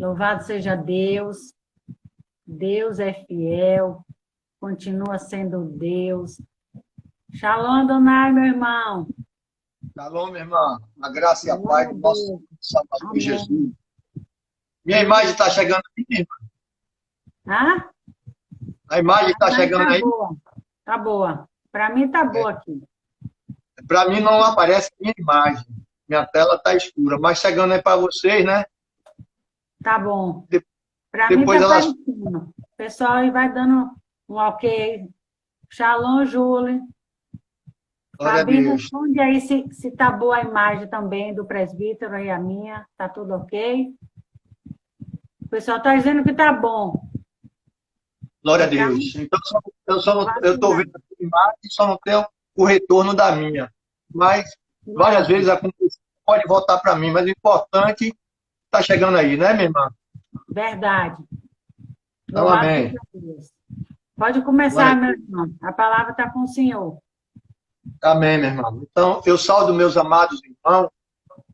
Louvado seja Deus. Deus é fiel, continua sendo Deus. Shalom, Adonai, meu irmão. Shalom, minha irmã. A graça e a paz Glória a do nosso Deus. Salvador Jesus. Amém. Minha imagem está chegando aí, minha irmã? Ah? A imagem A está imagem chegando tá aí? boa. Tá boa. Para mim tá boa aqui. Para mim não aparece minha imagem. Minha tela está escura. Mas chegando aí para vocês, né? Tá bom. De- Para mim tá Depois elas... aparecendo. O pessoal aí vai dando um ok. Shalom, Júlia. Glória a Fabinho, Deus. responde aí se tá boa a imagem também do presbítero e a minha. Tá tudo ok? O pessoal tá dizendo que tá bom. Glória a Então, Deus. Então, eu estou vendo a imagem, só não tenho o retorno da minha. Mas várias vezes acontece, pode voltar para mim. Mas o importante está chegando aí, né, minha irmã? verdade. Então, Louvado amém. seja Deus. Pode Glória começar, a meu Deus. irmão. A palavra está com o senhor. Amém, meu irmão. Então, eu saúdo meus amados irmãos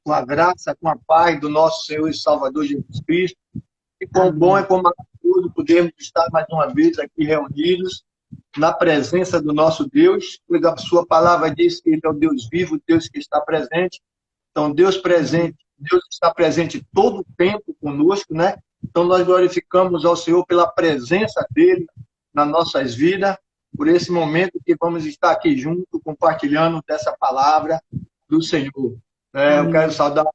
com a graça, com a paz do nosso Senhor e Salvador Jesus Cristo. E com bom e Amém. com maravilhoso podemos estar mais uma vez aqui reunidos na presença do nosso Deus, pois a sua palavra diz que ele é o Deus vivo, Deus que está presente. Então, Deus presente, Deus está presente todo o tempo conosco, né? Então, nós glorificamos ao Senhor pela presença dele nas nossas vidas, por esse momento que vamos estar aqui junto, compartilhando dessa palavra do Senhor. Eu quero Amém. saudar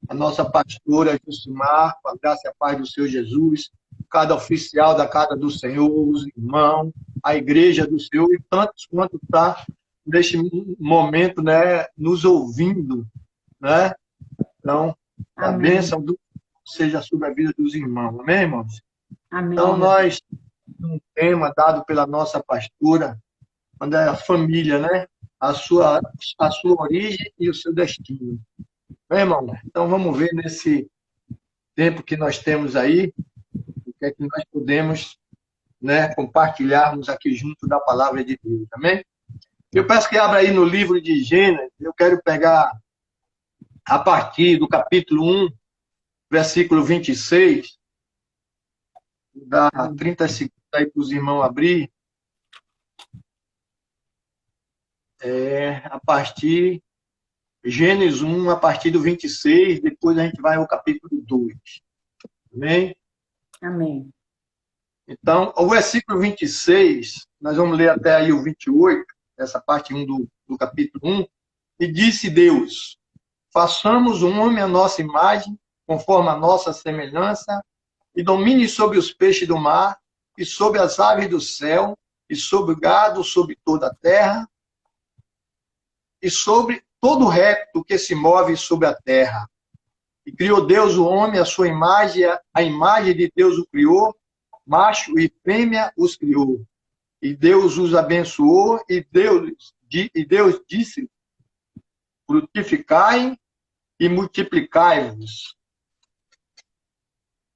a nossa pastora Jucimar, com a graça e a paz do Senhor Jesus, cada oficial da casa do Senhor, os irmãos, a igreja do Senhor e tantos quanto está neste momento, né, nos ouvindo, né? Então, a Amém. bênção seja sobre a vida dos irmãos, amém, irmãos? Então, Amém, meu Deus. nós temos um tema dado pela nossa pastora, quando é a família, né? A sua origem e o seu destino. Bem, irmão, então vamos ver nesse tempo que nós temos aí, o que é que nós podemos, né, compartilharmos aqui junto da palavra de Deus, amém? Eu peço que abra aí no livro de Gênesis, eu quero pegar a partir do capítulo 1, versículo 26, dá Amém. 30 segundos aí para os irmãos abrir, a partir, Gênesis 1, a partir do 26, depois a gente vai ao capítulo 2, amém? Amém. Então, o versículo 26, nós vamos ler até aí o 28, essa parte 1 do capítulo 1, e disse Deus, façamos um homem à nossa imagem, conforme a nossa semelhança, e domine sobre os peixes do mar, e sobre as aves do céu, e sobre o gado, sobre toda a terra, e sobre todo o réptil que se move sobre a terra. E criou Deus o homem, a sua imagem, a imagem de Deus o criou, macho e fêmea os criou. E Deus os abençoou, e Deus disse, frutificai e multiplicai-vos,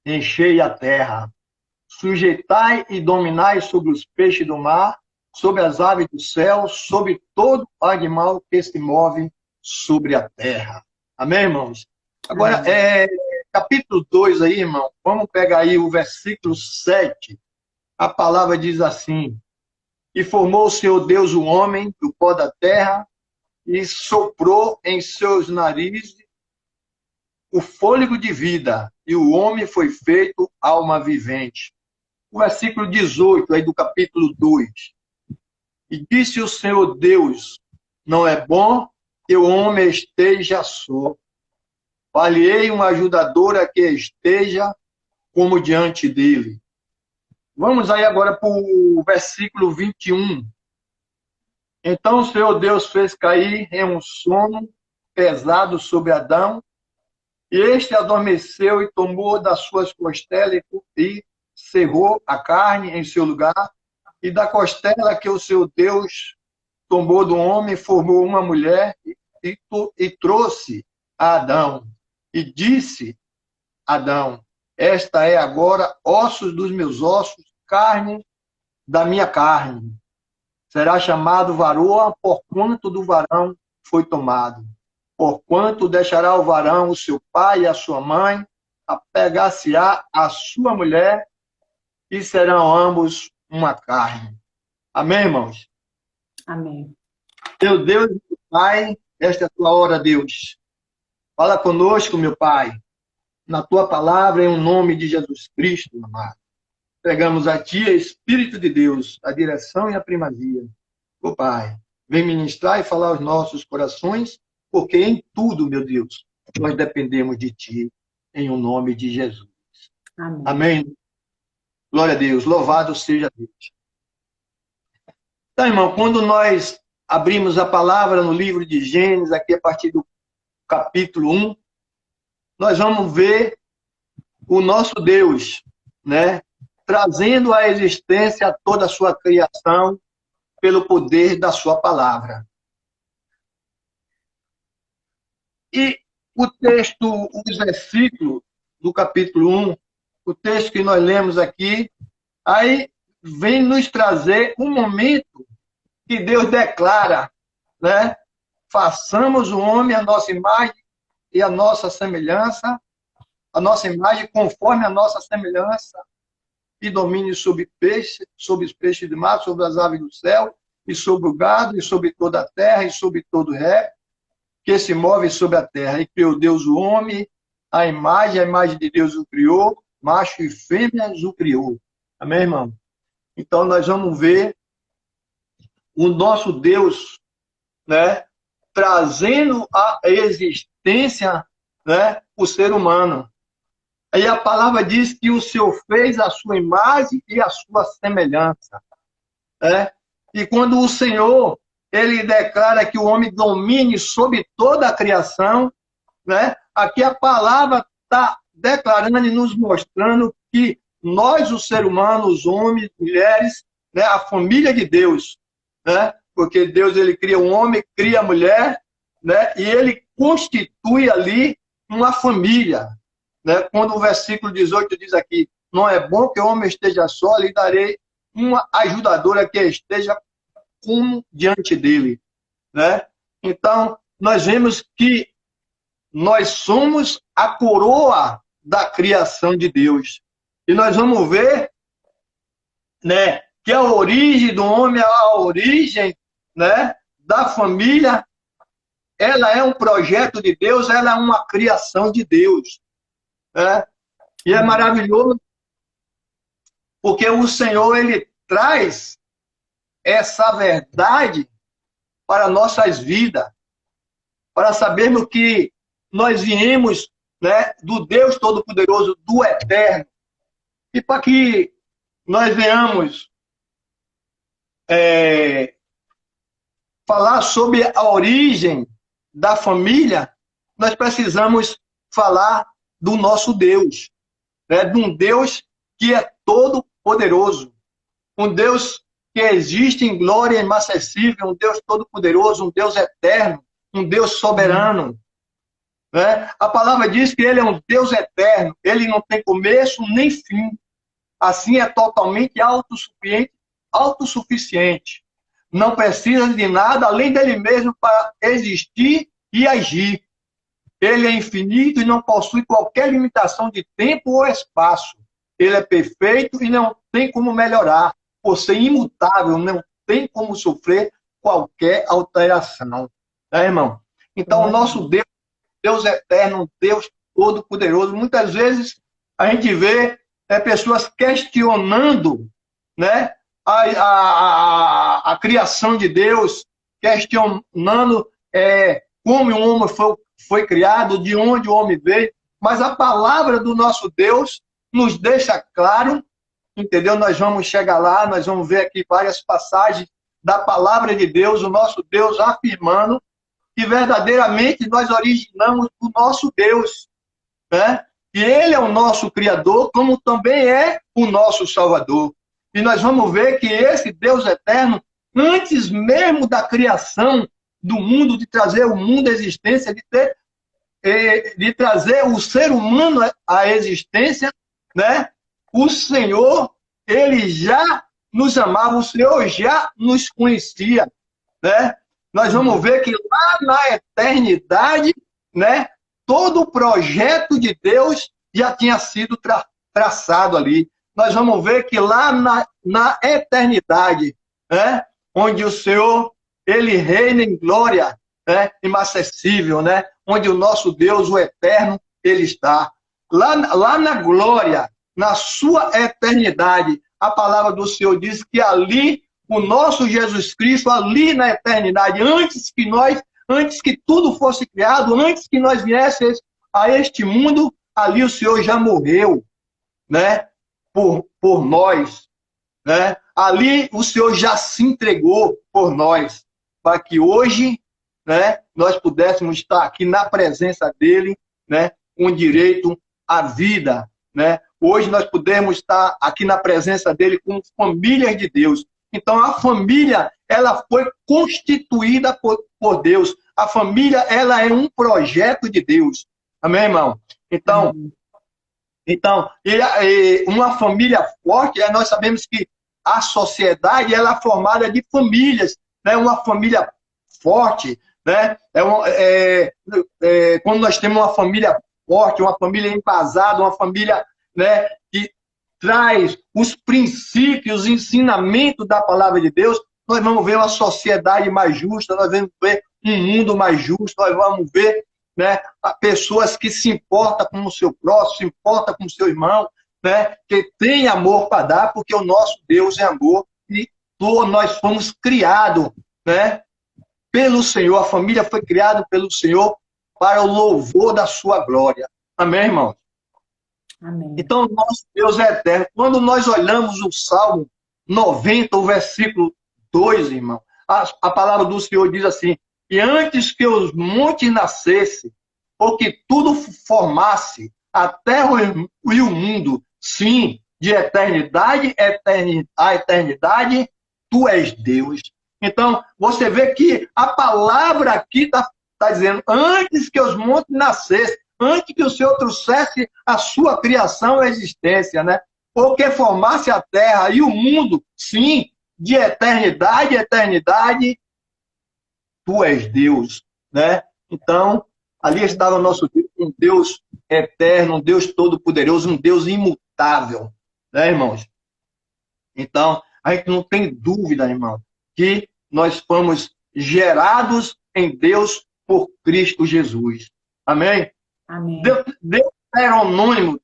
enchei a terra, sujeitai e dominai sobre os peixes do mar, sobre as aves do céu, sobre todo animal que se move sobre a terra. Amém, irmãos? Agora, Amém. capítulo 2 aí, irmão, vamos pegar aí o versículo 7. A palavra diz assim, e formou o Senhor Deus o homem do pó da terra, e soprou em seus narizes o fôlego de vida, e o homem foi feito alma vivente. O versículo 18 aí do capítulo 2. E disse o Senhor Deus, não é bom que o homem esteja só. Falei uma ajudadora que esteja como diante dele. Vamos aí agora para o versículo 21. Então o Senhor Deus fez cair em um sono pesado sobre Adão, e este adormeceu e tomou das suas costelas e cerrou a carne em seu lugar, e da costela que o seu Deus tomou do homem, formou uma mulher e trouxe a Adão. E disse Adão, esta é agora ossos dos meus ossos, carne da minha carne. Será chamado varoa, porquanto do varão foi tomado. Porquanto deixará o varão o seu pai e a sua mãe, apegar-se-á a sua mulher e serão ambos uma carne. Amém, irmãos? Amém. Meu Deus, meu Pai, esta é a tua hora, Deus. Fala conosco, meu Pai, na tua palavra, em nome de Jesus Cristo, amado. Pegamos a ti, Espírito de Deus, a direção e a primazia. Ô Pai, vem ministrar e falar aos nossos corações, porque em tudo, meu Deus, nós dependemos de ti, em o nome de Jesus. Amém. Amém. Glória a Deus, louvado seja Deus. Então, irmão, quando nós abrimos a palavra no livro de Gênesis, aqui a partir do capítulo 1, nós vamos ver o nosso Deus, né, trazendo à existência toda a sua criação pelo poder da sua palavra. E o texto, os versículos do capítulo 1, o texto que nós lemos aqui, aí vem nos trazer um momento que Deus declara, né? Façamos o homem a nossa imagem e a nossa semelhança, a nossa imagem conforme a nossa semelhança, e domine sobre peixe, sobre os peixes do mar, sobre as aves do céu, e sobre o gado, e sobre toda a terra, e sobre todo ré, que se move sobre a terra. E criou Deus o homem, a imagem de Deus o criou, macho e fêmea o criou. Amém, irmão? Então, nós vamos ver o nosso Deus, né, trazendo à existência, né, o ser humano. Aí a palavra diz que o Senhor fez a sua imagem e a sua semelhança. Né? E quando o Senhor, ele declara que o homem domine sobre toda a criação, né? Aqui a palavra está declarando e nos mostrando que nós, os seres humanos, os homens, mulheres, né? A família de Deus, né? Porque Deus, ele cria o homem, cria a mulher, né? E ele constitui ali uma família. Né? Quando o versículo 18 diz aqui, não é bom que o homem esteja só, lhe darei uma ajudadora que esteja como diante dele. Né? Então, nós vemos que nós somos a coroa da criação de Deus. E nós vamos ver, né, que a origem do homem, a origem, né, da família, ela é um projeto de Deus, ela é uma criação de Deus. Né? E é maravilhoso porque o Senhor, ele traz essa verdade para nossas vidas, para sabermos que nós viemos, né, do Deus Todo-Poderoso, do Eterno, e para que nós venhamos falar sobre a origem da família, nós precisamos falar do nosso Deus, né? De um Deus que é todo poderoso, um Deus que existe em glória inacessível, um Deus todo poderoso, um Deus eterno, um Deus soberano. Né? A palavra diz que ele é um Deus eterno, ele não tem começo nem fim, assim é totalmente autossuficiente, não precisa de nada além dele mesmo para existir e agir. Ele é infinito e não possui qualquer limitação de tempo ou espaço. Ele é perfeito e não tem como melhorar. Por ser imutável, não tem como sofrer qualquer alteração. Né, irmão? Então, o nosso Deus, Deus eterno, Deus todo-poderoso, muitas vezes a gente vê pessoas questionando, né, a criação de Deus, questionando como o homem foi criado, de onde o homem veio, mas a palavra do nosso Deus nos deixa claro, entendeu? Nós vamos chegar lá, nós vamos ver aqui várias passagens da palavra de Deus, o nosso Deus afirmando que verdadeiramente nós originamos o nosso Deus, né? E ele é o nosso Criador, como também é o nosso Salvador. E nós vamos ver que esse Deus eterno, antes mesmo da criação do mundo, de trazer o mundo à existência, de trazer o ser humano à existência, né? O Senhor, ele já nos amava, o Senhor já nos conhecia, né? Nós vamos ver que lá na eternidade, né, todo o projeto de Deus já tinha sido traçado ali. Nós vamos ver que lá na eternidade, né, onde o Senhor, ele reina em glória, né, inacessível, né, onde o nosso Deus, o eterno, ele está. Lá na glória, na sua eternidade, a palavra do Senhor diz que ali, o nosso Jesus Cristo, ali na eternidade, antes que tudo fosse criado, antes que nós viéssemos a este mundo, ali o Senhor já morreu, né, por nós, né? Ali o Senhor já se entregou por nós, para que hoje, né, nós pudéssemos estar aqui na presença dele, né, com direito à vida, né? Hoje nós podemos estar aqui na presença dele como famílias de Deus. Então a família, ela foi constituída por Deus. A família, ela é um projeto de Deus. Amém, irmão? Então, uma família forte, nós sabemos que a sociedade, ela é formada de famílias, né? Uma família forte, né? Quando nós temos uma família forte, uma família embasada, uma família, né, que traz os princípios, os ensinamentos da palavra de Deus, nós vamos ver uma sociedade mais justa, nós vamos ver um mundo mais justo, nós vamos ver, né, pessoas que se importam com o seu próximo, se importam com o seu irmão, né, que tem amor para dar, porque o nosso Deus é amor e nós fomos criados, né, pelo Senhor. A família foi criada pelo Senhor para o louvor da sua glória. Amém, irmão? Amém. Então, nosso Deus é eterno. Quando nós olhamos o Salmo 90, o versículo 2, irmão, a palavra do Senhor diz assim: e antes que os montes nascessem, ou que tudo formasse, a terra e o mundo, sim, de eternidade a eternidade, tu és Deus. Então, você vê que a palavra aqui está dizendo, antes que os montes nascessem, antes que o Senhor trouxesse a sua criação à existência, né? Ou que formasse a terra e o mundo, sim, de eternidade a eternidade, tu és Deus, né? Então, ali estava o nosso Deus, um Deus eterno, um Deus todo-poderoso, um Deus imutável, né, irmãos? Então, a gente não tem dúvida, irmão, que nós fomos gerados em Deus por Cristo Jesus. Amém? Amém. Deuteronômio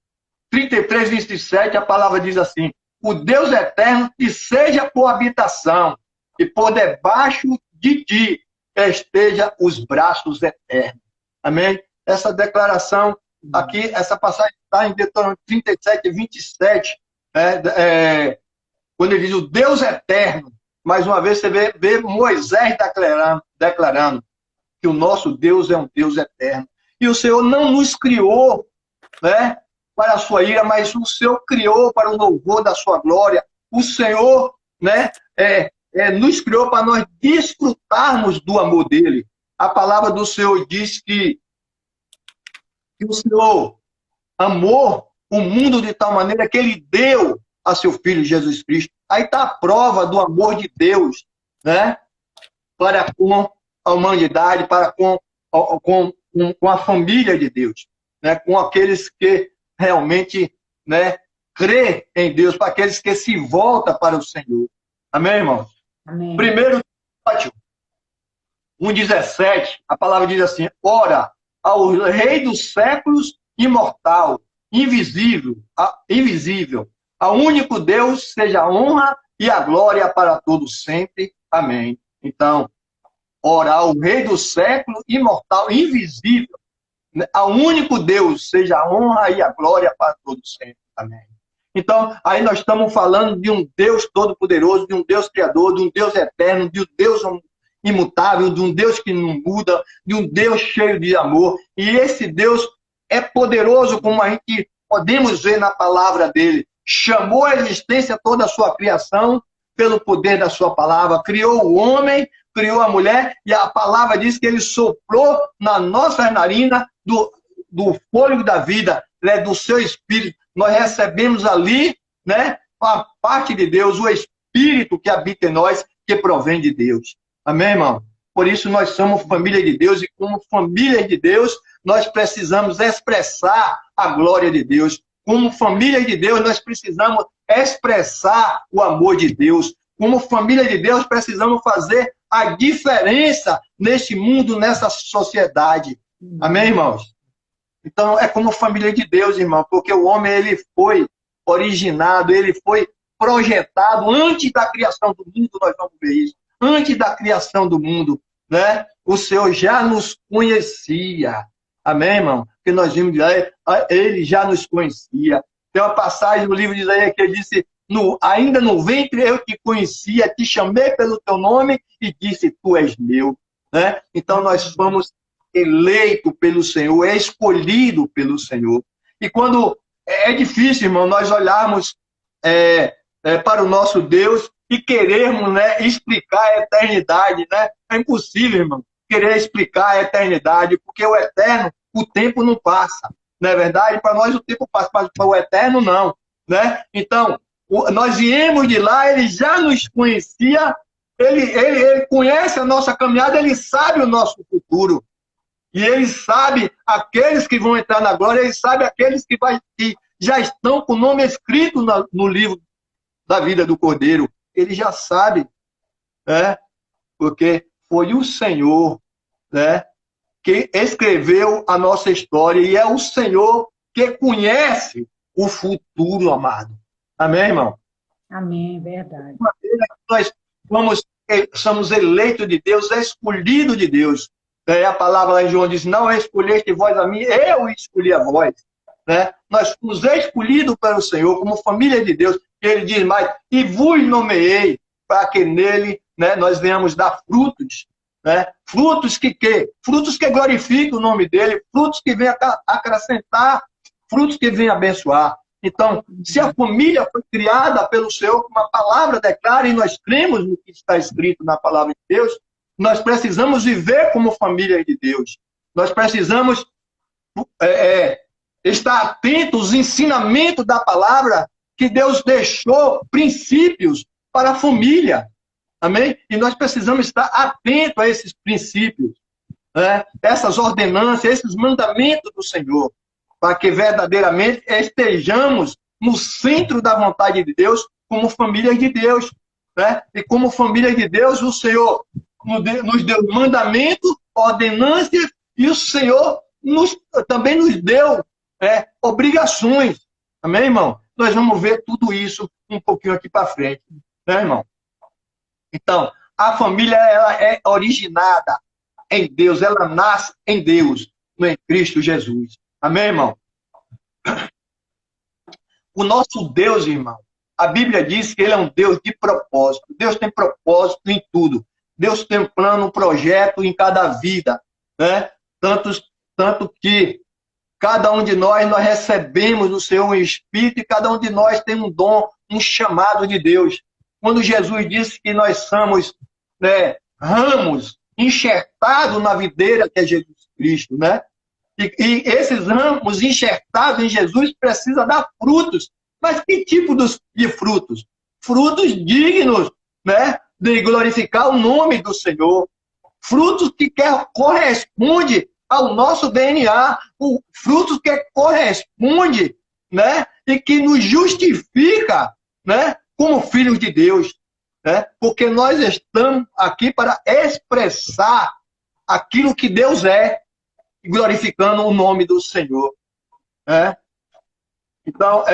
33, 27, a palavra diz assim: o Deus eterno te seja por habitação, e por debaixo de ti esteja os braços eternos. Amém? Essa declaração aqui, essa passagem está em Deuteronômio 37, 27, quando ele diz o Deus eterno. Mais uma vez você vê Moisés declarando que o nosso Deus é um Deus eterno. E o Senhor não nos criou, né, para a sua ira, mas o Senhor criou para o louvor da sua glória. O Senhor, né, nos criou para nós desfrutarmos do amor dele. A palavra do Senhor diz que o Senhor amou o mundo de tal maneira que ele deu a seu Filho Jesus Cristo. Aí está a prova do amor de Deus, né, para com a humanidade, para com a família de Deus, né, com aqueles que realmente, né, crê em Deus, para aqueles que se voltam para o Senhor. Amém, irmãos? Amém. 1 Timóteo 1,17, a palavra diz assim: ora, ao Rei dos séculos, imortal, invisível, ao único Deus, seja a honra e a glória para todos sempre. Amém. Então, ora, ao Rei do século, imortal, invisível, ao único Deus, seja a honra e a glória para todos sempre. Amém. Então, aí nós estamos falando de um Deus todo-poderoso, de um Deus criador, de um Deus eterno, de um Deus imutável, de um Deus que não muda, de um Deus cheio de amor. E esse Deus é poderoso, como a gente podemos ver na palavra dele. Chamou à existência toda a sua criação pelo poder da sua palavra. Criou o homem, criou a mulher, e a palavra diz que ele soprou na nossa narina do fôlego da vida, né, do seu espírito. Nós recebemos ali, né, a parte de Deus, o espírito que habita em nós, que provém de Deus. Amém, irmão? Por isso nós somos família de Deus, e como família de Deus, nós precisamos expressar a glória de Deus. Como família de Deus, nós precisamos expressar o amor de Deus. Como família de Deus, precisamos fazer a diferença neste mundo, nessa sociedade. Amém, irmãos? Então, é como família de Deus, irmão, porque o homem, ele foi originado, ele foi projetado antes da criação do mundo, nós vamos ver isso. Antes da criação do mundo, né? O Senhor já nos conhecia. Amém, irmão? Porque nós vimos, ele já nos conhecia. Tem uma passagem no livro de Isaías que ele disse, ainda no ventre eu te conhecia, te chamei pelo teu nome e disse, tu és meu. Né? Então nós fomos eleitos pelo Senhor, escolhidos pelo Senhor. E quando é difícil, irmão, nós olharmos para o nosso Deus e querermos, né, explicar a eternidade, né? É impossível, irmão, querer explicar a eternidade, porque o eterno, o tempo não passa. Não é verdade? Para nós o tempo passa, mas para o eterno não. Né? Então, nós viemos de lá, ele já nos conhecia, ele conhece a nossa caminhada, ele sabe o nosso futuro. E ele sabe aqueles que vão entrar na glória, ele sabe aqueles que já estão com o nome escrito no livro da vida do Cordeiro. Ele já sabe, né? Porque foi o Senhor, né, que escreveu a nossa história, e é o Senhor que conhece o futuro, amado. Amém, irmão? Amém, verdade. Nós somos eleitos de Deus, escolhidos de Deus. A palavra lá em João diz, não escolheste vós a mim, eu escolhi a vós. Né? Nós fomos escolhidos pelo Senhor, como família de Deus. Ele diz mais, e vos nomeei, para que nele, né, nós venhamos dar frutos. Né? Frutos que glorificam o nome dele, frutos que venham acrescentar, frutos que venham abençoar. Então, se a família foi criada pelo Senhor, como a palavra declara, e nós cremos no que está escrito na palavra de Deus, nós precisamos viver como família de Deus. Nós precisamos estar atentos aos ensinamentos da palavra, que Deus deixou princípios para a família. Amém? E nós precisamos estar atentos a esses princípios, né? Essas ordenanças, esses mandamentos do Senhor, para que verdadeiramente estejamos no centro da vontade de Deus, como família de Deus. Né? E como família de Deus, o Senhor nos deu mandamentos, ordenanças, e o Senhor também nos deu obrigações. Amém, irmão? Nós vamos ver tudo isso um pouquinho aqui para frente. Né, irmão? Então, a família ela é originada em Deus, ela nasce em Deus, em Cristo Jesus. Amém, irmão? O nosso Deus, irmão, a Bíblia diz que ele é um Deus de propósito. Deus tem propósito em tudo. Deus tem um plano, um projeto em cada vida. Né? Tanto que cada um de nós recebemos do Senhor um Espírito, e cada um de nós tem um dom, um chamado de Deus. Quando Jesus disse que nós somos, né, ramos enxertados na videira que é Jesus Cristo, né? E esses ramos enxertados em Jesus precisam dar frutos. Mas que tipo de frutos? Frutos dignos, né, de glorificar o nome do Senhor. Frutos que correspondem ao nosso DNA. Frutos que correspondem, né, e que nos justifica, né, como filhos de Deus. Né? Porque nós estamos aqui para expressar aquilo que Deus é, glorificando o nome do Senhor. Né? Então,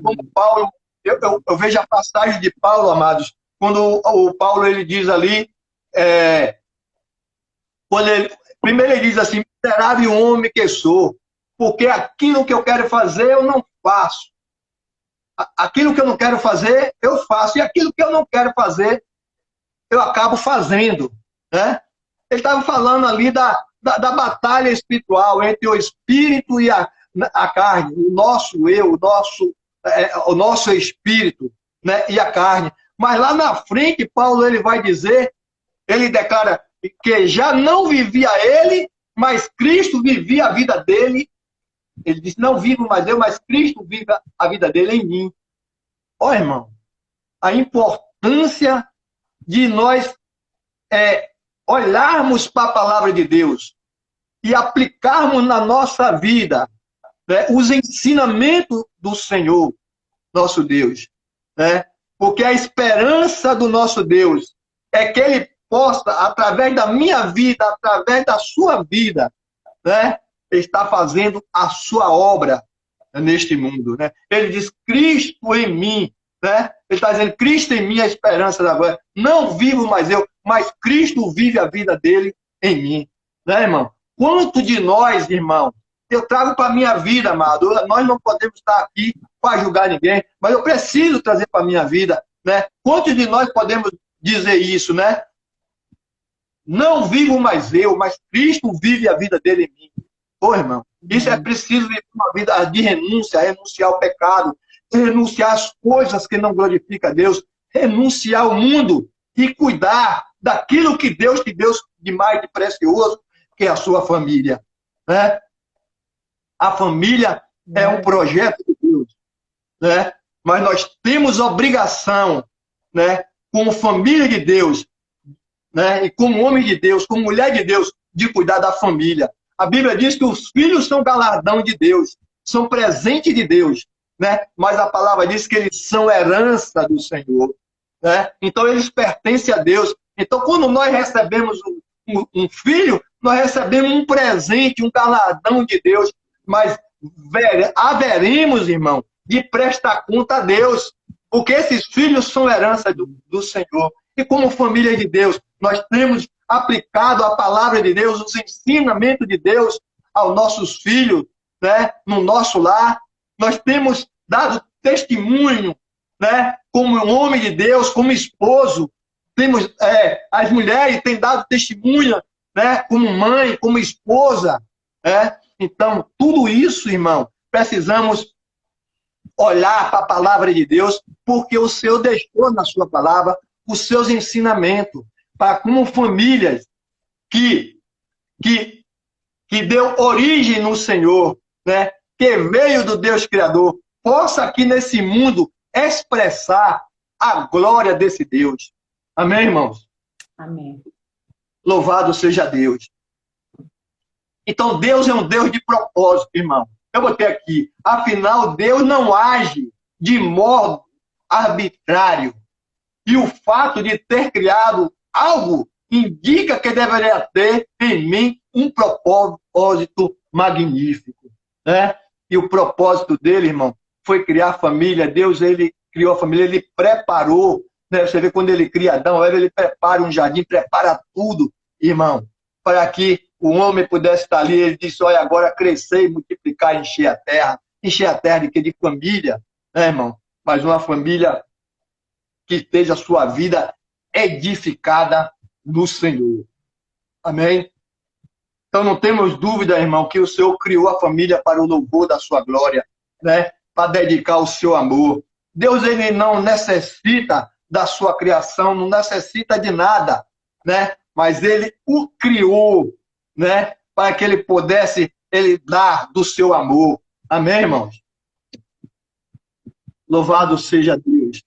como Paulo, eu vejo a passagem de Paulo, amados, quando o Paulo ele diz ali, primeiro ele diz assim, miserável homem que sou, porque aquilo que eu quero fazer eu não faço. Aquilo que eu não quero fazer, eu faço. E aquilo que eu não quero fazer, eu acabo fazendo. Né? Ele estava falando ali da batalha espiritual entre o espírito e a carne, o nosso eu, o nosso espírito, né, e a carne. Mas lá na frente, Paulo ele vai dizer, ele declara que já não vivia ele, mas Cristo vivia a vida dele. Ele disse, não vivo mais eu, mas Cristo vive a vida dele em mim. Ó, irmão, a importância de nós olharmos para a palavra de Deus, e aplicarmos na nossa vida, né, os ensinamentos do Senhor, nosso Deus, né? Porque a esperança do nosso Deus é que Ele possa, através da minha vida, através da sua vida, né, estar fazendo a sua obra neste mundo, né? Ele diz, Cristo em mim, né? Ele está dizendo, Cristo em mim é a esperança da glória. Não vivo mais eu, mas Cristo vive a vida dele em mim, né, irmão? Quanto de nós, irmão, eu trago para a minha vida, amado, nós não podemos estar aqui para julgar ninguém, mas eu preciso trazer para a minha vida, né? Quantos de nós podemos dizer isso, né? Não vivo mais eu, mas Cristo vive a vida dele em mim. Ô, irmão, isso é preciso viver uma vida de renúncia, renunciar ao pecado, renunciar às coisas que não glorificam a Deus, renunciar ao mundo e cuidar daquilo que Deus te deu de mais de precioso, que é a sua família, né? A família é um projeto de Deus, né? Mas nós temos obrigação, né, como família de Deus, né, e como homem de Deus, como mulher de Deus, de cuidar da família. A Bíblia diz que os filhos são galardão de Deus, são presente de Deus, né? Mas a palavra diz que eles são herança do Senhor, né? Então eles pertencem a Deus. Então quando nós recebemos um filho, nós recebemos um presente, um galardão de Deus, mas haveremos, irmão, de prestar conta a Deus, porque esses filhos são herança do Senhor. E como família de Deus, nós temos aplicado a palavra de Deus, os ensinamentos de Deus aos nossos filhos, né, no nosso lar. Nós temos dado testemunho, né, como um homem de Deus, como esposo. Temos, as mulheres têm dado testemunho, né, como mãe, como esposa. Né? Então, tudo isso, irmão, precisamos olhar para a palavra de Deus, porque o Senhor deixou na sua palavra os seus ensinamentos, para como famílias que, que, que deu origem no Senhor, né? Que veio do Deus Criador, possa aqui nesse mundo expressar a glória desse Deus. Amém, irmãos? Amém. Louvado seja Deus. Então, Deus é um Deus de propósito, irmão. Eu botei aqui. Afinal, Deus não age de modo arbitrário. E o fato de ter criado algo indica que deveria ter em mim um propósito magnífico, né? E o propósito dele, irmão, foi criar a família. Deus, ele criou a família, ele preparou, né? Você vê quando ele cria Adão, ele prepara um jardim, prepara tudo, irmão, para que o homem pudesse estar ali. Ele disse, olha, agora crescer e multiplicar, encher a terra de quê? De família, né, irmão? Mas uma família que esteja a sua vida edificada no Senhor. Amém? Então não temos dúvida, irmão, que o Senhor criou a família para o louvor da sua glória, né? Para dedicar o seu amor. Deus, ele não necessita da sua criação, não necessita de nada, né? Mas ele o criou, né? Para que ele pudesse dar do seu amor. Amém, irmãos? Louvado seja Deus.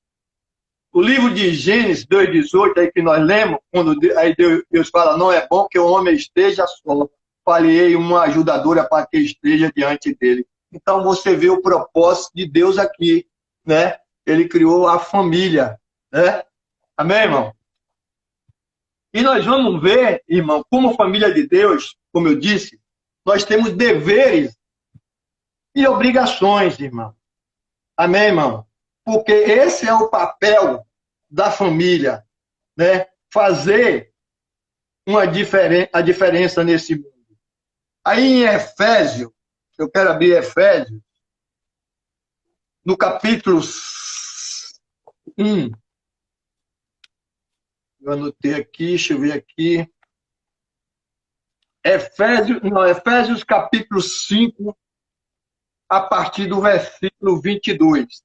O livro de Gênesis 2,18, aí que nós lemos, quando aí Deus fala, não é bom que o homem esteja só, falei uma ajudadora para que esteja diante dele. Então você vê o propósito de Deus aqui, né? Ele criou a família, né? Amém, irmão? E nós vamos ver, irmão, como família de Deus, como eu disse, nós temos deveres e obrigações, irmão. Amém, irmão? Porque esse é o papel da família, né? Fazer a diferença nesse mundo. Aí em Efésios, eu quero abrir Efésios, no capítulo 1. Eu anotei aqui, deixa eu ver aqui. Efésios capítulo 5, a partir do versículo 22.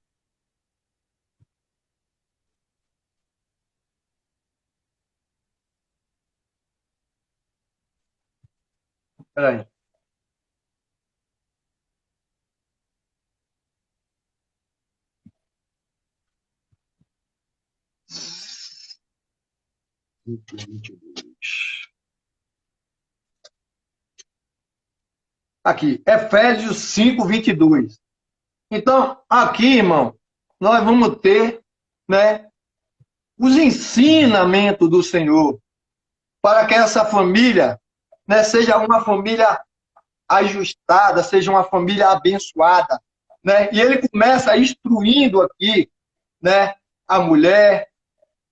Espera aí. Aqui, Efésios 5, 22. Então, aqui, irmão, nós vamos ter, né, os ensinamentos do Senhor para que essa família, né, seja uma família ajustada, seja uma família abençoada, né? E ele começa instruindo aqui, né, a mulher,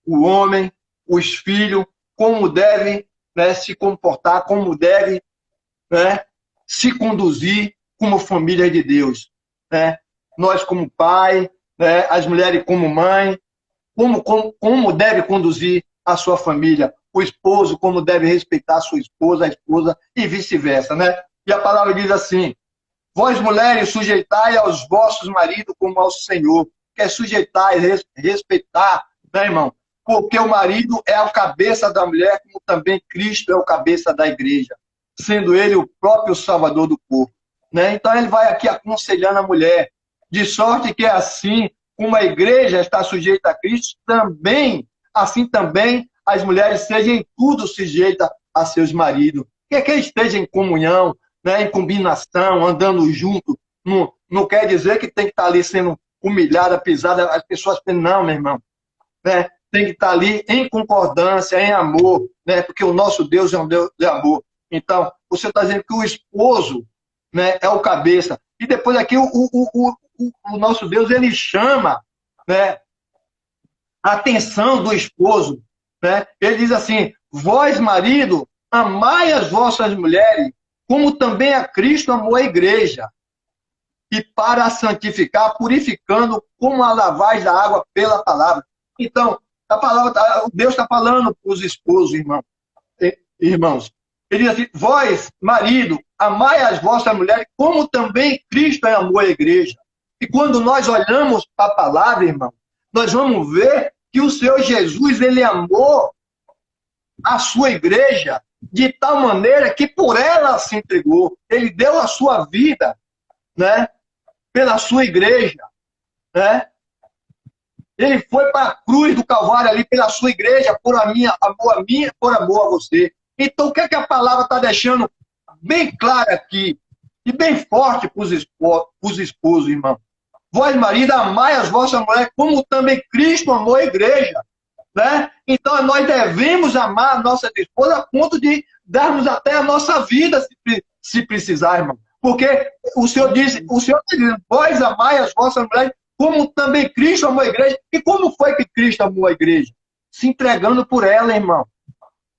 o homem, os filhos, como deve, né, se comportar, como deve, né, se conduzir como família de Deus, né? Nós como pai, né, as mulheres como mãe, como deve conduzir a sua família, o esposo como deve respeitar a sua esposa, a esposa e vice-versa, né? E a palavra diz assim: vós mulheres sujeitai aos vossos maridos como ao Senhor, que é sujeitar e respeitar, né, irmão? Porque o marido é a cabeça da mulher, como também Cristo é o cabeça da igreja, sendo ele o próprio salvador do corpo, né? Então ele vai aqui aconselhando a mulher, de sorte que assim como a igreja está sujeita a Cristo, também, assim também, as mulheres sejam em tudo sujeitas a seus maridos. Que esteja em comunhão, né, em combinação, andando junto. Não quer dizer que tem que estar ali sendo humilhada, pisada. As pessoas pensam, não, meu irmão, né? Tem que estar ali em concordância, em amor, né? Porque o nosso Deus é um Deus de amor. Então, você está dizendo que o esposo, né, é o cabeça. E depois aqui o nosso Deus, ele chama, né, a atenção do esposo, né? Ele diz assim: vós, marido, amai as vossas mulheres, como também a Cristo amou a igreja, e para a santificar, purificando como a lavagem da água pela palavra. Então, a palavra, Deus está falando para os esposos, irmãos. Ele diz assim: vós, marido, amai as vossas mulheres, como também Cristo amou a igreja. E quando nós olhamos para a palavra, irmão, nós vamos ver que o Senhor Jesus, ele amou a sua igreja de tal maneira que por ela se entregou. Ele deu a sua vida, né, pela sua igreja, né? Ele foi para a cruz do Calvário ali pela sua igreja, por amor a você. Então, o que é que a palavra está deixando bem claro aqui e bem forte para os esposos, irmão? Vós, marido, amai as vossas mulheres, como também Cristo amou a igreja, né? Então, nós devemos amar a nossa esposa a ponto de darmos até a nossa vida, se precisar, irmão. Porque o Senhor diz, vós amai as vossas mulheres, como também Cristo amou a igreja. E como foi que Cristo amou a igreja? Se entregando por ela, irmão.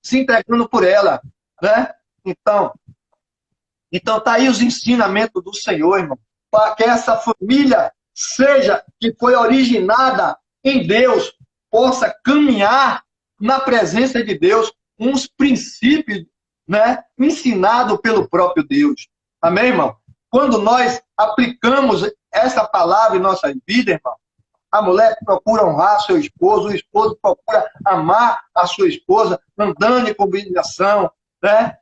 Se entregando por ela, né? Então tá aí os ensinamentos do Senhor, irmão, para que essa família que foi originada em Deus, possa caminhar na presença de Deus, uns princípios, né, ensinados pelo próprio Deus. Amém, irmão? Quando nós aplicamos essa palavra em nossa vida, irmão, a mulher procura honrar seu esposo, o esposo procura amar a sua esposa, andando em combinação, né?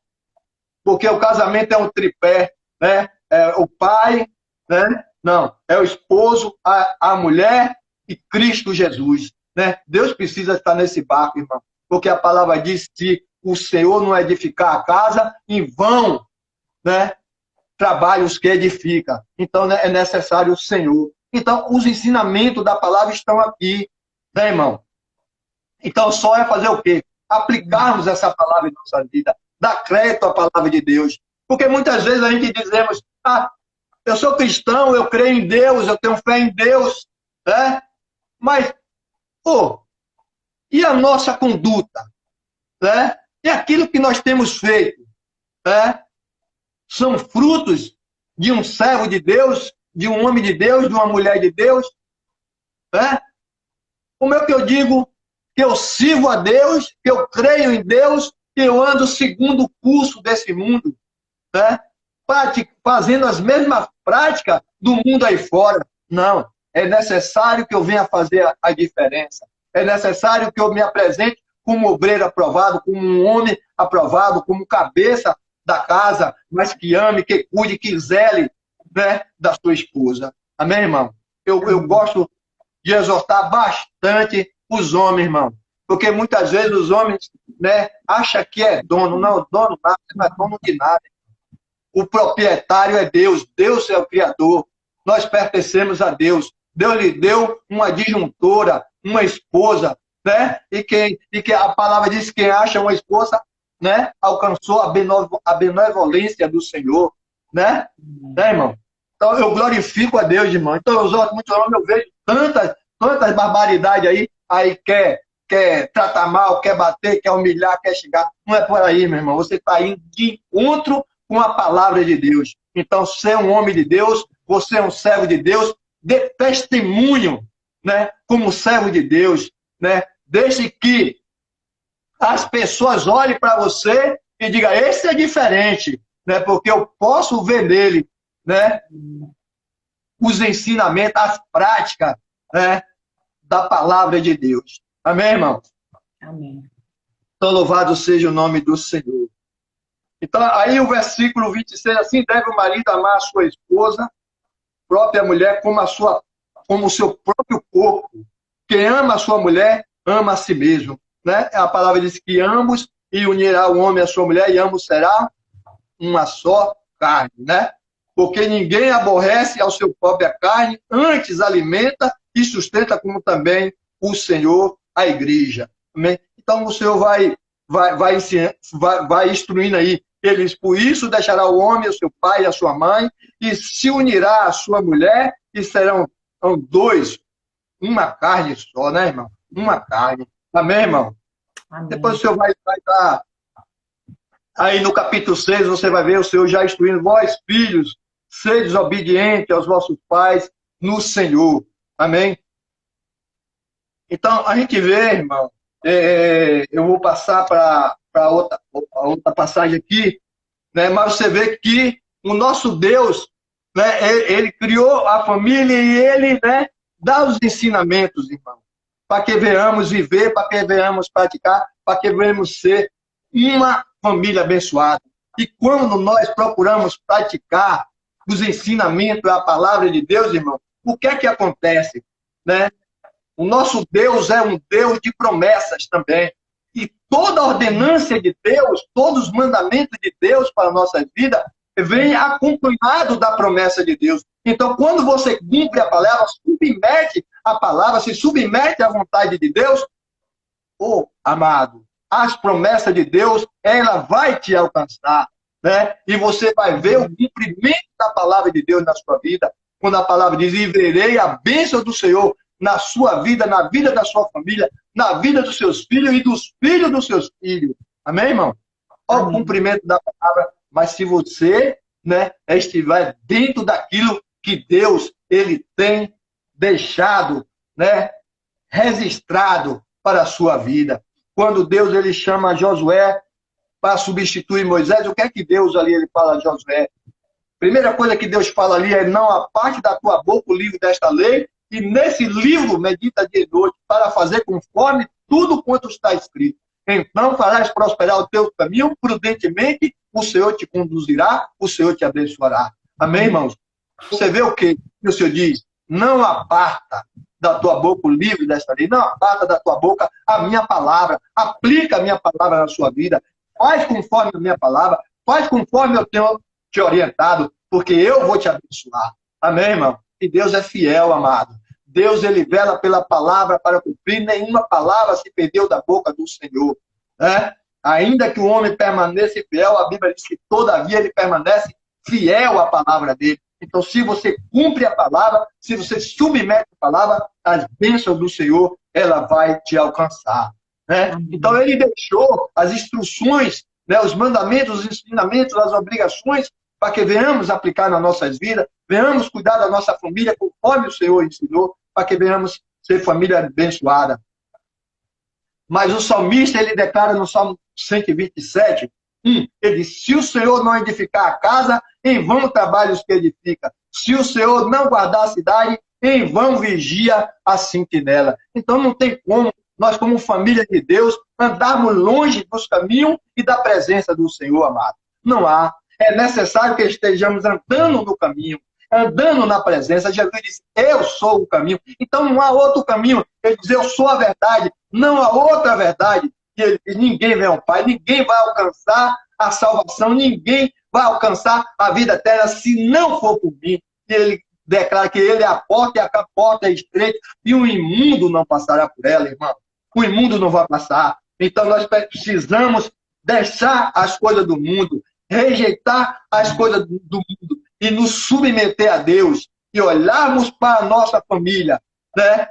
Porque o casamento é um tripé, né? É o pai, né? Não, é o esposo, a mulher e Cristo Jesus, né? Deus precisa estar nesse barco, irmão, porque a palavra diz que o Senhor não edificar a casa, em vão, né, trabalhos que edifica. Então, né, é necessário o Senhor. Então, os ensinamentos da palavra estão aqui, né, irmão? Então, só é fazer o quê? Aplicarmos essa palavra em nossa vida, dar crédito à palavra de Deus. Porque muitas vezes a gente dizemos: eu sou cristão, eu creio em Deus, eu tenho fé em Deus, né? Mas, e a nossa conduta? Né? E aquilo que nós temos feito? Né? São frutos de um servo de Deus, de um homem de Deus, de uma mulher de Deus? Né? Como é que eu digo que eu sirvo a Deus, que eu creio em Deus, que eu ando segundo o curso desse mundo, né? Fazendo as mesmas práticas do mundo aí fora? Não. É necessário que eu venha fazer a diferença. É necessário que eu me apresente como obreiro aprovado, como um homem aprovado, como cabeça da casa, mas que ame, que cuide, que zele, né, da sua esposa. Amém, irmão? Eu gosto de exortar bastante os homens, irmão. Porque muitas vezes os homens, né, acham que é dono. Não, dono nada, não é dono de nada. O proprietário é Deus. Deus é o Criador. Nós pertencemos a Deus. Deus lhe deu uma disjuntora, uma esposa, né? E que a palavra diz que quem acha uma esposa, né? Alcançou a benevolência do Senhor, né? Né, irmão? Então, eu glorifico a Deus, irmão. Então, eu uso muito nome, eu vejo tantas barbaridades aí quer tratar mal, quer bater, quer humilhar, quer xingar. Não é por aí, meu irmão. Você está indo de encontro com a palavra de Deus. Então, você é um homem de Deus, você é um servo de Deus, dê testemunho, né? Como servo de Deus, né? Deixe que as pessoas olhem para você e digam, esse é diferente, né? Porque eu posso ver nele, né? Os ensinamentos, as práticas, né? Da palavra de Deus. Amém, irmão? Amém. Então, louvado seja o nome do Senhor. Então, aí o versículo 26, assim deve o marido amar a sua esposa, própria mulher, como o seu próprio corpo. Quem ama a sua mulher, ama a si mesmo. Né? A palavra diz que ambos, e unirá o homem a sua mulher, e ambos será uma só carne. Né? Porque ninguém aborrece ao seu própria carne, antes alimenta e sustenta, como também o Senhor a igreja. Amém? Então o Senhor vai instruindo aí. Ele diz, por isso deixará o homem, o seu pai e a sua mãe, e se unirá à sua mulher, e serão dois, uma carne só, né, irmão? Uma carne. Amém, irmão? Amém. Depois o Senhor vai estar aí no capítulo 6, você vai ver o Senhor já instruindo, vós, filhos, sedes obedientes aos vossos pais no Senhor. Amém? Então, a gente vê, irmão, eu vou passar para outra passagem aqui, né? Mas você vê que o nosso Deus, né? Ele criou a família e ele, né? Dá os ensinamentos, irmão, para que venhamos viver, para que venhamos praticar, para que venhamos ser uma família abençoada. E quando nós procuramos praticar os ensinamentos da palavra de Deus, irmão, o que é que acontece, né? O nosso Deus é um Deus de promessas também. E toda a ordenância de Deus, todos os mandamentos de Deus para a nossa vida, vem acompanhado da promessa de Deus. Então, quando você cumpre a palavra, submete a palavra, se submete à vontade de Deus, amado, as promessas de Deus, ela vai te alcançar, né? E você vai ver o cumprimento da palavra de Deus na sua vida, quando a palavra diz, e verei a bênção do Senhor na sua vida, na vida da sua família, na vida dos seus filhos e dos filhos dos seus filhos. Amém, irmão? Olha o cumprimento da palavra, mas se você, né, estiver dentro daquilo que Deus ele tem deixado, né, registrado para a sua vida. Quando Deus ele chama Josué para substituir Moisés, o que é que Deus ali ele fala a Josué? Primeira coisa que Deus fala ali é, não aparte da tua boca o livro desta lei, e nesse livro medita dia e noite, para fazer conforme tudo quanto está escrito. Então farás prosperar o teu caminho, prudentemente o Senhor te conduzirá, o Senhor te abençoará. Amém, irmãos? Você vê o que o Senhor diz? Não aparta da tua boca o livro desta lei, não aparta da tua boca a minha palavra, aplica a minha palavra na sua vida, faz conforme a minha palavra, faz conforme eu tenho te orientado, porque eu vou te abençoar. Amém, irmão? E Deus é fiel, amado. Deus, ele vela pela palavra para cumprir. Nenhuma palavra se perdeu da boca do Senhor. Né? Ainda que o homem permaneça fiel, a Bíblia diz que todavia ele permanece fiel à palavra dele. Então, se você cumpre a palavra, se você submete a palavra, as bênçãos do Senhor, ela vai te alcançar. Né? Então, ele deixou as instruções, né, os mandamentos, os ensinamentos, as obrigações, para que venhamos aplicar nas nossas vidas, venhamos cuidar da nossa família conforme o Senhor ensinou, para que venhamos ser família abençoada. Mas o salmista, ele declara no Salmo 127, ele diz, se o Senhor não edificar a casa, em vão trabalha os que edifica. Se o Senhor não guardar a cidade, em vão vigia a sentinela. Então não tem como nós, como família de Deus, andarmos longe dos caminhos e da presença do Senhor, amado. Não há. É necessário que estejamos andando no caminho, andando na presença. Jesus disse, eu sou o caminho. Então não há outro caminho. Ele diz, eu sou a verdade. Não há outra verdade. Ele diz, ninguém vem ao Pai, ninguém vai alcançar a salvação, ninguém vai alcançar a vida eterna se não for por mim. E ele declara que ele é a porta e a porta é estreita e o imundo não passará por ela, irmão. O imundo não vai passar. Então nós precisamos deixar as coisas do mundo, rejeitar as coisas do mundo e nos submeter a Deus e olharmos para a nossa família, né?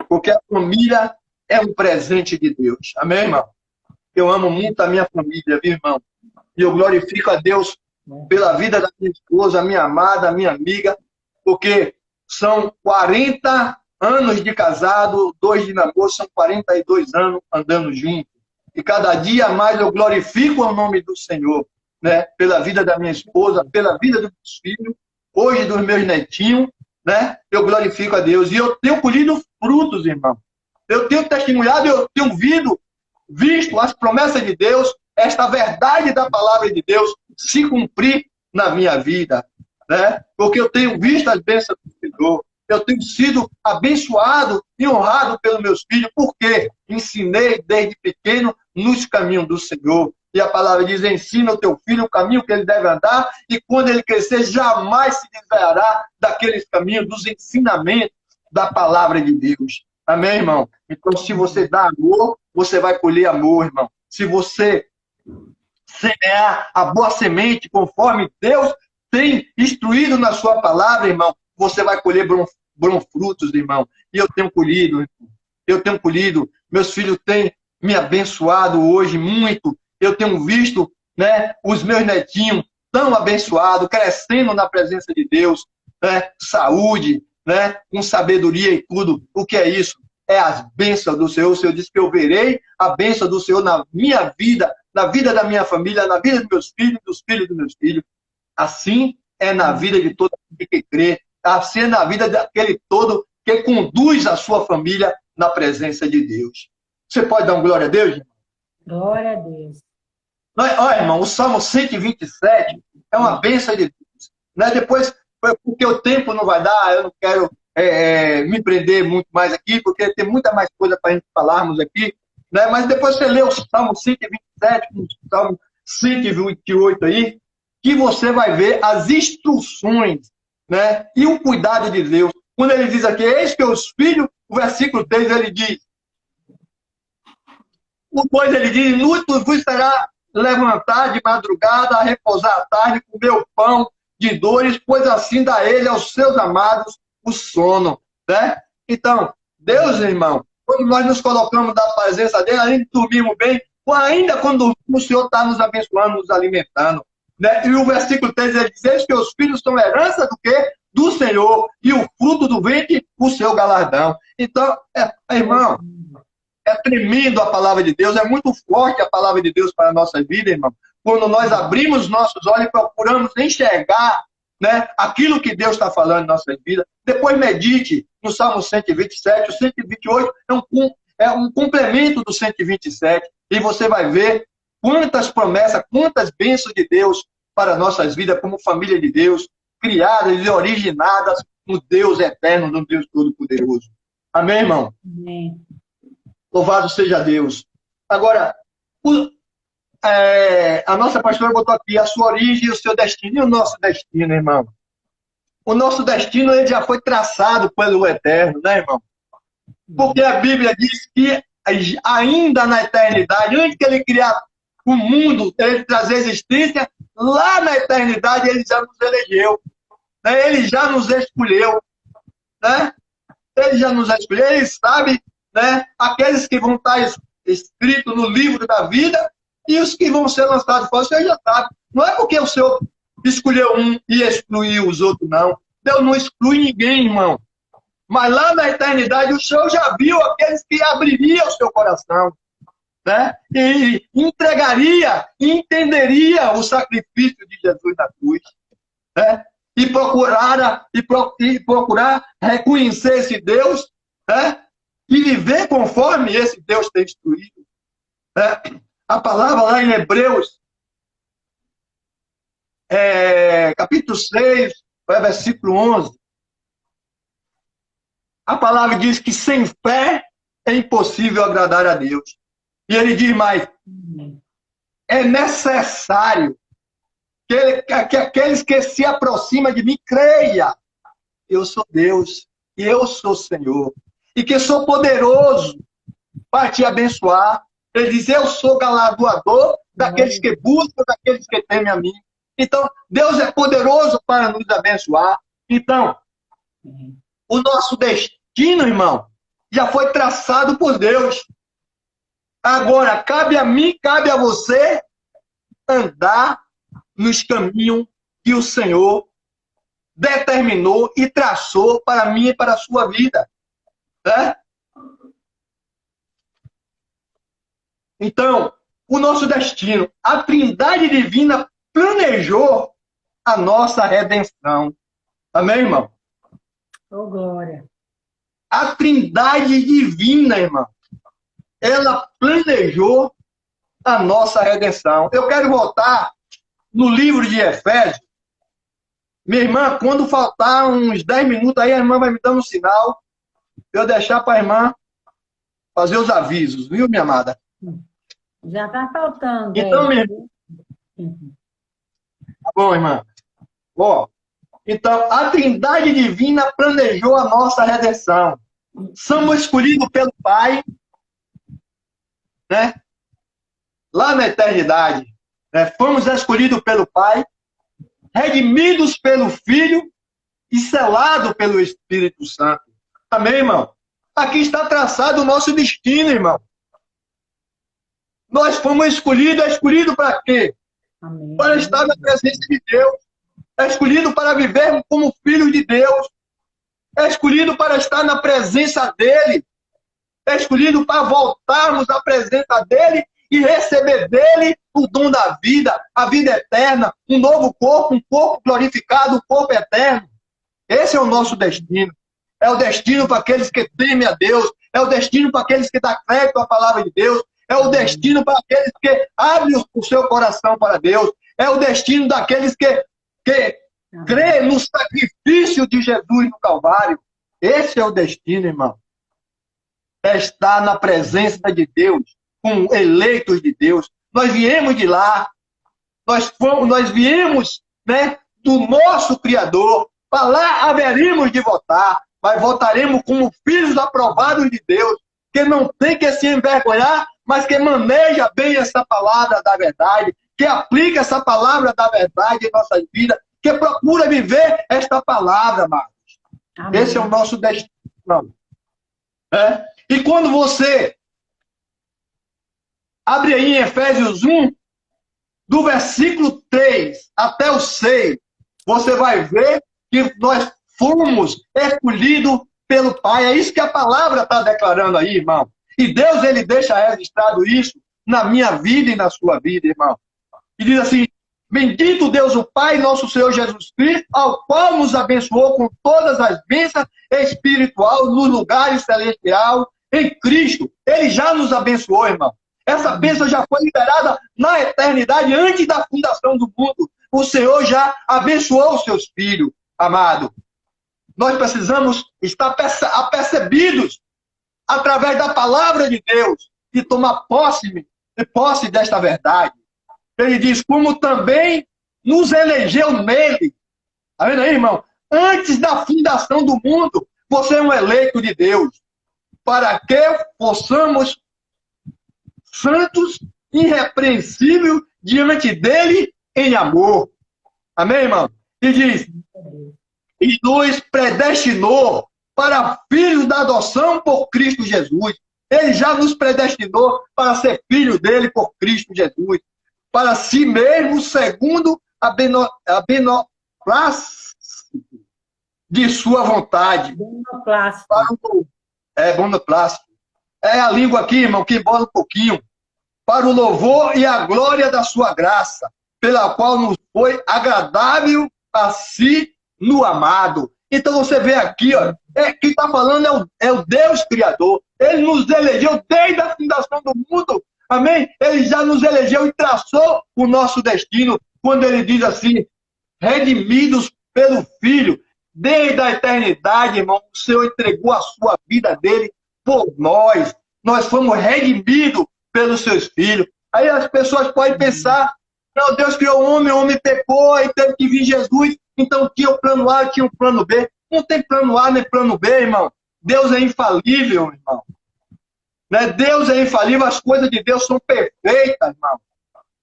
Porque a família é um presente de Deus. Amém, irmão? Eu amo muito a minha família, viu, irmão? E eu glorifico a Deus pela vida da minha esposa, a minha amada, a minha amiga, porque são 40 anos de casado, 2 de namoro, são 42 anos andando juntos. E cada dia mais eu glorifico o nome do Senhor, né? Pela vida da minha esposa, pela vida dos meus filhos, hoje dos meus netinhos, né? Eu glorifico a Deus. E eu tenho colhido frutos, irmão. Eu tenho testemunhado, eu tenho visto as promessas de Deus, esta verdade da palavra de Deus se cumprir na minha vida, né? Porque eu tenho visto as bênçãos do Senhor. Eu tenho sido abençoado e honrado pelos meus filhos, porque ensinei desde pequeno nos caminhos do Senhor. E a palavra diz, ensina o teu filho o caminho que ele deve andar, e quando ele crescer, jamais se desviará daqueles caminhos, dos ensinamentos da palavra de Deus. Amém, irmão? Então, se você dá amor, você vai colher amor, irmão. Se você semear a boa semente, conforme Deus tem instruído na sua palavra, irmão, você vai colher bons frutos, irmão. E eu tenho colhido, irmão. Eu tenho colhido. Meus filhos têm me abençoado hoje muito. Eu tenho visto, né, os meus netinhos tão abençoados, crescendo na presença de Deus, né, saúde, né, com sabedoria e tudo. O que é isso? É as bênçãos do Senhor. O Senhor disse que eu verei a bênção do Senhor na minha vida, na vida da minha família, na vida dos meus filhos, dos filhos dos meus filhos. Assim é na vida de todo aquele que crê. Assim é na vida daquele todo que conduz a sua família na presença de Deus. Você pode dar um glória a Deus, irmão? Glória a Deus. Olha, irmão, o Salmo 127 é uma bênção de Deus. Né? Depois, porque o tempo não vai dar, eu não quero me prender muito mais aqui, porque tem muita mais coisa para a gente falarmos aqui. Né? Mas depois você lê o Salmo 127, o Salmo 128 aí, que você vai ver as instruções, né? E o cuidado de Deus. Quando ele diz aqui, eis que os filhos, o versículo 3, ele diz, o 2 ele diz, inútil vos será levantar de madrugada, a repousar à tarde, comer o pão de dores, pois assim dá ele aos seus amados o sono, né? Então, Deus, irmão, quando nós nos colocamos na presença dele, a gente dormimos bem, ou ainda quando o Senhor está nos abençoando, nos alimentando, né? E o versículo 3 ele diz que os filhos são herança do quê? Do Senhor, e o fruto do ventre, o seu galardão. Então, irmão, é tremendo a palavra de Deus, é muito forte a palavra de Deus para a nossa vida, irmão. Quando nós abrimos nossos olhos e procuramos enxergar, né, aquilo que Deus está falando em nossa vida, depois medite no Salmo 127, o 128 é um complemento do 127, e você vai ver quantas promessas, quantas bênçãos de Deus para nossas vidas, como família de Deus, criadas e originadas no Deus eterno, no Deus Todo-Poderoso. Amém, irmão? Amém. Louvado seja Deus. Agora, a nossa pastora botou aqui a sua origem e o seu destino. E o nosso destino, irmão? O nosso destino ele já foi traçado pelo Eterno, né, irmão? Porque a Bíblia diz que ainda na eternidade, antes que ele criar o mundo, ele trazer existência, lá na eternidade ele já nos elegeu. Né? Ele já nos escolheu. Né? Ele já nos escolheu, ele sabe, né? Aqueles que vão estar escritos no livro da vida e os que vão ser lançados fora, o Senhor já sabe. Não é porque o Senhor escolheu um e excluiu os outros, não. Deus não exclui ninguém, irmão. Mas lá na eternidade o Senhor já viu aqueles que abririam o seu coração, né? E entregaria, entenderia o sacrifício de Jesus na cruz, né? E procurar reconhecer esse Deus, né? E viver conforme esse Deus tem instruído. Né? A palavra lá em Hebreus, capítulo 6, versículo 11, a palavra diz que sem fé é impossível agradar a Deus. E ele diz mais, é necessário que aqueles que se aproximam de mim creia. Eu sou Deus e eu sou Senhor. E que sou poderoso para te abençoar. Ele diz, eu sou galardoador daqueles que buscam, daqueles que temem a mim. Então, Deus é poderoso para nos abençoar. Então, o nosso destino, irmão, já foi traçado por Deus. Agora, cabe a mim, cabe a você andar nos caminhos que o Senhor determinou e traçou para mim e para a sua vida. Né? Então, o nosso destino, a Trindade Divina planejou a nossa redenção. Amém, irmão? Oh, glória. A Trindade Divina, irmão, ela planejou a nossa redenção. Eu quero voltar no livro de Efésios. Minha irmã, quando faltar uns 10 minutos aí, a irmã vai me dando um sinal para eu deixar para a irmã fazer os avisos, viu, minha amada? Já está faltando. Então, minha irmã. Tá bom, irmã. Ó, então, a Trindade Divina planejou a nossa redenção. Somos escolhidos pelo Pai, né? Lá na eternidade. Né? Fomos escolhidos pelo Pai, redimidos pelo Filho e selados pelo Espírito Santo. Amém, irmão? Aqui está traçado o nosso destino, irmão. Nós fomos escolhidos para quê? Amém. Para estar na presença de Deus. É escolhido para viver como filhos de Deus. É escolhido para estar na presença dEle. É escolhido para voltarmos à presença dEle e receber dEle o dom da vida, a vida eterna, um novo corpo, um corpo glorificado, um corpo eterno. Esse é o nosso destino. É o destino para aqueles que temem a Deus. É o destino para aqueles que dão crédito à palavra de Deus. É o destino para aqueles que abrem o seu coração para Deus. É o destino daqueles que crê no sacrifício de Jesus no Calvário. Esse é o destino, irmão. É estar na presença de Deus, com eleitos de Deus. Nós viemos de lá. Nós viemos, né, do nosso Criador. Para lá haveríamos de votar. Mas votaremos como filhos aprovados de Deus. Que não tem que se envergonhar, mas que maneja bem essa palavra da verdade, que aplica essa palavra da verdade em nossas vidas, que procura viver esta palavra, Marcos. Amém. Esse é o nosso destino. É? E quando você abre aí em Efésios 1, do versículo 3 até o 6, você vai ver que nós fomos escolhidos pelo Pai. É isso que a palavra está declarando aí, irmão. E Deus, ele deixa registrado isso na minha vida e na sua vida, irmão. E diz assim, bendito Deus o Pai, nosso Senhor Jesus Cristo, ao qual nos abençoou com todas as bênçãos espirituais nos lugares celestiais em Cristo. Ele já nos abençoou, irmão. Essa bênção já foi liberada na eternidade, antes da fundação do mundo. O Senhor já abençoou os seus filhos, amado. Nós precisamos estar apercebidos através da palavra de Deus e tomar posse desta verdade. Ele diz, como também nos elegeu nele. Está vendo aí, irmão? Antes da fundação do mundo, você é um eleito de Deus. Para que possamos santos, irrepreensíveis diante dele em amor. Amém, irmão? E diz, e nos predestinou para filhos da adoção por Cristo Jesus. Ele já nos predestinou para ser filho dele por Cristo Jesus. Para si mesmo, segundo a benoplácito de sua vontade. Benoplácito. Benoplácito. É a língua aqui, irmão, que embola um pouquinho. Para o louvor e a glória da sua graça, pela qual nos foi agradável a si no amado. Então você vê aqui, ó, quem está falando é o Deus Criador. Ele nos elegeu desde a fundação do mundo. Amém? Ele já nos elegeu e traçou o nosso destino. Quando ele diz assim, redimidos pelo Filho, desde a eternidade, irmão, o Senhor entregou a sua vida dele por nós. Nós fomos redimidos pelos seus filhos. Aí as pessoas podem pensar, Não, Deus criou o homem pecou, e teve que vir Jesus, então tinha o plano A, tinha o plano B. Não tem plano A nem plano B, irmão. Deus é infalível, irmão. Né? Deus é infalível, as coisas de Deus são perfeitas, irmão.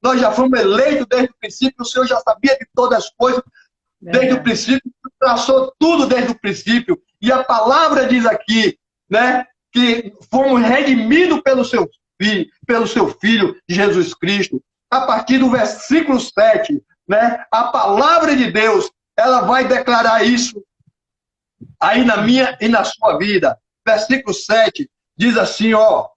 Nós já fomos eleitos desde o princípio, o Senhor já sabia de todas as coisas desde o princípio, traçou tudo desde o princípio. E a palavra diz aqui, né, que fomos redimidos pelo seu Filho, Jesus Cristo. A partir do versículo 7, né, a palavra de Deus, ela vai declarar isso aí na minha e na sua vida. Versículo 7 diz assim, ó,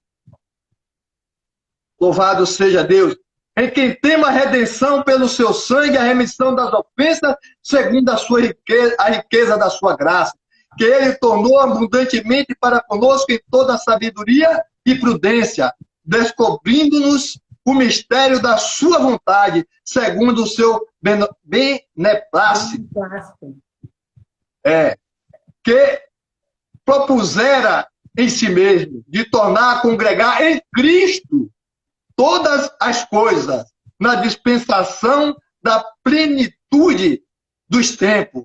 louvado seja Deus, em quem tem a redenção pelo seu sangue, a remissão das ofensas, segundo a riqueza da sua graça, que ele tornou abundantemente para conosco em toda a sabedoria e prudência, descobrindo-nos o mistério da sua vontade, segundo o seu beneplácito. Que propusera em si mesmo, de tornar a congregar em Cristo todas as coisas, na dispensação da plenitude dos tempos,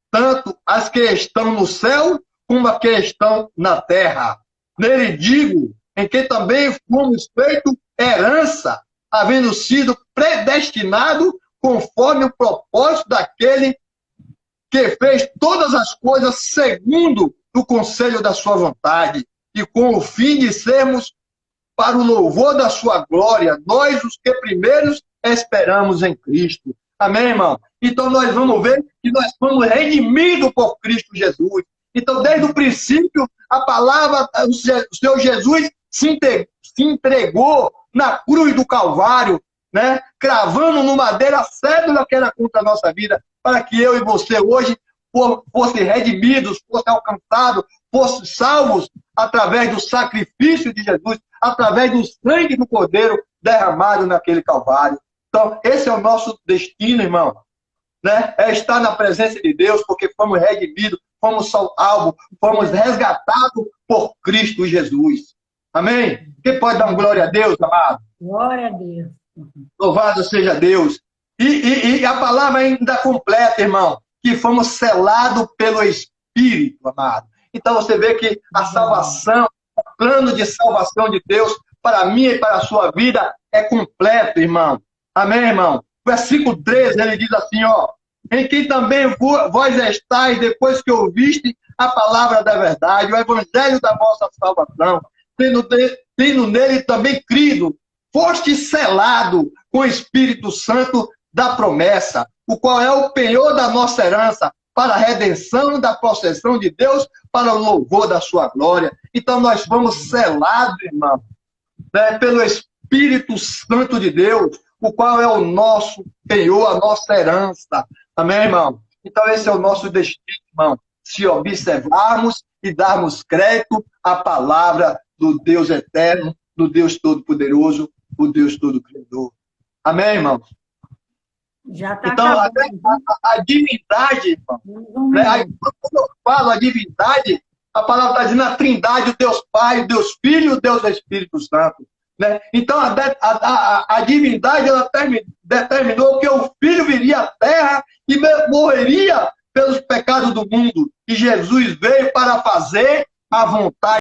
tanto as que estão no céu, como as que estão na terra. Nele digo, em que também fomos feitos herança, havendo sido predestinado conforme o propósito daquele que fez todas as coisas segundo o conselho da sua vontade, e com o fim de sermos para o louvor da sua glória, nós os que primeiros esperamos em Cristo. Amém, irmão? Então nós vamos ver que nós fomos redimidos por Cristo Jesus. Então, desde o princípio, a palavra, o Senhor Jesus se entregou na cruz do Calvário, né? Cravando no madeira a cédula que era contra a nossa vida, para que eu e você hoje fossem redimidos, fossem alcançados, fossem salvos através do sacrifício de Jesus, através do sangue do Cordeiro derramado naquele Calvário. Então, esse é o nosso destino, irmão. Né? É estar na presença de Deus, porque fomos redimidos, fomos salvos, fomos resgatados por Cristo Jesus. Amém? Quem pode dar uma glória a Deus, amado? Glória a Deus. Louvado seja Deus. E a palavra ainda completa, irmão, que fomos selados pelo Espírito, amado. Então você vê que a salvação, o plano de salvação de Deus para mim e para a sua vida é completo, irmão. Amém, irmão? Versículo 13, ele diz assim, ó, em quem também vós estáis, depois que ouviste a palavra da verdade, o evangelho da vossa salvação, tendo nele também crido, foste selado com o Espírito Santo da promessa, o qual é o penhor da nossa herança, para a redenção da possessão de Deus, para o louvor da sua glória. Então nós fomos selados, irmão, né, pelo Espírito Santo de Deus, o qual é o nosso penhor, a nossa herança. Amém, irmão? Então esse é o nosso destino, irmão. Se observarmos e darmos crédito à palavra do Deus eterno, do Deus Todo-Poderoso, o Deus Todo-Criador. Amém, irmãos? Já está então, a divindade, irmão, né? Aí, quando eu falo a divindade, a palavra está dizendo a trindade, o Deus Pai, o Deus Filho e o Deus Espírito Santo. Né? Então, a divindade ela determinou que o Filho viria à Terra e morreria pelos pecados do mundo. E Jesus veio para fazer a vontade